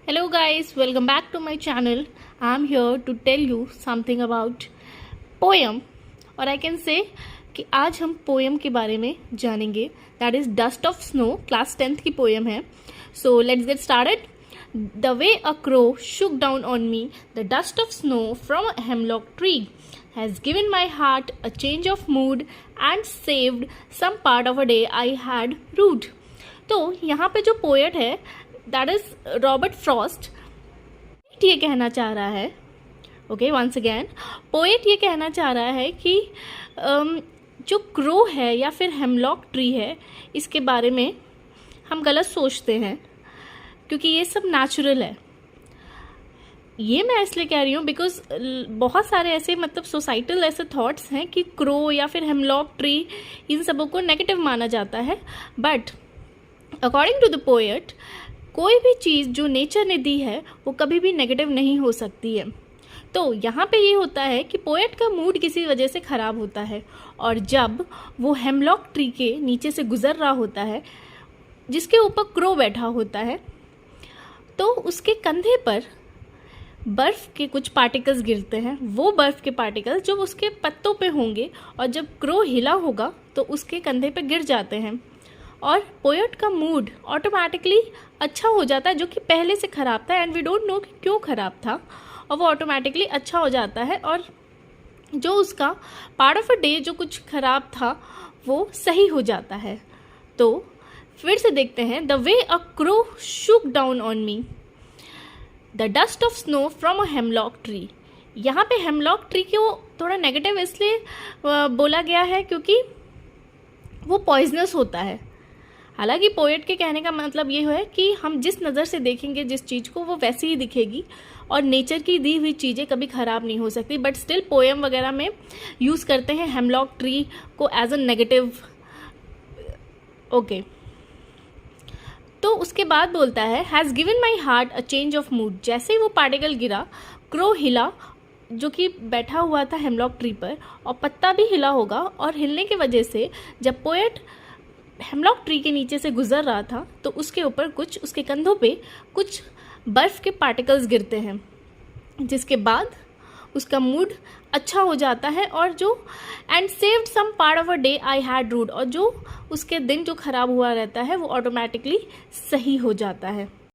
Hello guys, welcome back to my channel. I'm here to tell you something about poem और I can say कि आज हम poem के बारे में जानेंगे. That is Dust of Snow, class 10th की पोएम है. So let's get started. The way a crow shook down on me, the dust of snow from a hemlock tree has given my heart a change of mood and saved some part of a day I had rued. तो यहाँ पे जो poet है that is Robert Frost ये कहना चाह रहा है. ओके, वंस अगेन पोएट ये कहना चाह रहा है कि जो क्रो है या फिर हेमलॉक ट्री है इसके बारे में हम गलत सोचते हैं क्योंकि ये सब नेचुरल है. ये मैं इसलिए कह रही हूँ बिकॉज बहुत सारे ऐसे सोसाइटल ऐसे थॉट्स हैं कि क्रो या फिर हेमलॉक ट्री इन सबों को नेगेटिव माना जाता है. But according to the poet कोई भी चीज़ जो नेचर ने दी है वो कभी भी नेगेटिव नहीं हो सकती है. तो यहाँ पे ये होता है कि पोएट का मूड किसी वजह से ख़राब होता है और जब वो हेमलॉक ट्री के नीचे से गुज़र रहा होता है जिसके ऊपर क्रो बैठा होता है तो उसके कंधे पर बर्फ़ के कुछ पार्टिकल्स गिरते हैं. वो बर्फ़ के पार्टिकल्स जो उसके पत्तों पे होंगे और जब क्रो हिला होगा तो उसके कंधे पे गिर जाते हैं और पोएट का मूड ऑटोमेटिकली अच्छा हो जाता है जो कि पहले से ख़राब था एंड वी डोंट नो कि क्यों ख़राब था और वो ऑटोमेटिकली अच्छा हो जाता है और जो उसका पार्ट ऑफ अ डे जो कुछ ख़राब था वो सही हो जाता है. तो फिर से देखते हैं the way a crow Shuk down on me the dust of snow from a hemlock tree. यहाँ पे हेमलॉक ट्री को थोड़ा नेगेटिव इसलिए बोला गया है क्योंकि वो पॉइजनस होता है. हालांकि पोएट के कहने का मतलब ये है कि हम जिस नज़र से देखेंगे जिस चीज़ को वो वैसी ही दिखेगी और नेचर की दी हुई चीज़ें कभी ख़राब नहीं हो सकती. बट स्टिल पोएम वगैरह में यूज़ करते हैं हेमलॉक ट्री को एज अ नेगेटिव. ओके, तो उसके बाद बोलता है has given my heart a change of mood. जैसे ही वो पार्टिकल गिरा क्रो हिला जो कि बैठा हुआ था हेमलॉक ट्री पर और पत्ता भी हिला होगा और हिलने की वजह से जब पोएट हेमलॉक ट्री के नीचे से गुजर रहा था तो उसके ऊपर कुछ उसके कंधों पे कुछ बर्फ़ के पार्टिकल्स गिरते हैं जिसके बाद उसका मूड अच्छा हो जाता है और जो and saved some part of a day I had rude और जो उसके दिन जो ख़राब हुआ रहता है वो ऑटोमेटिकली सही हो जाता है.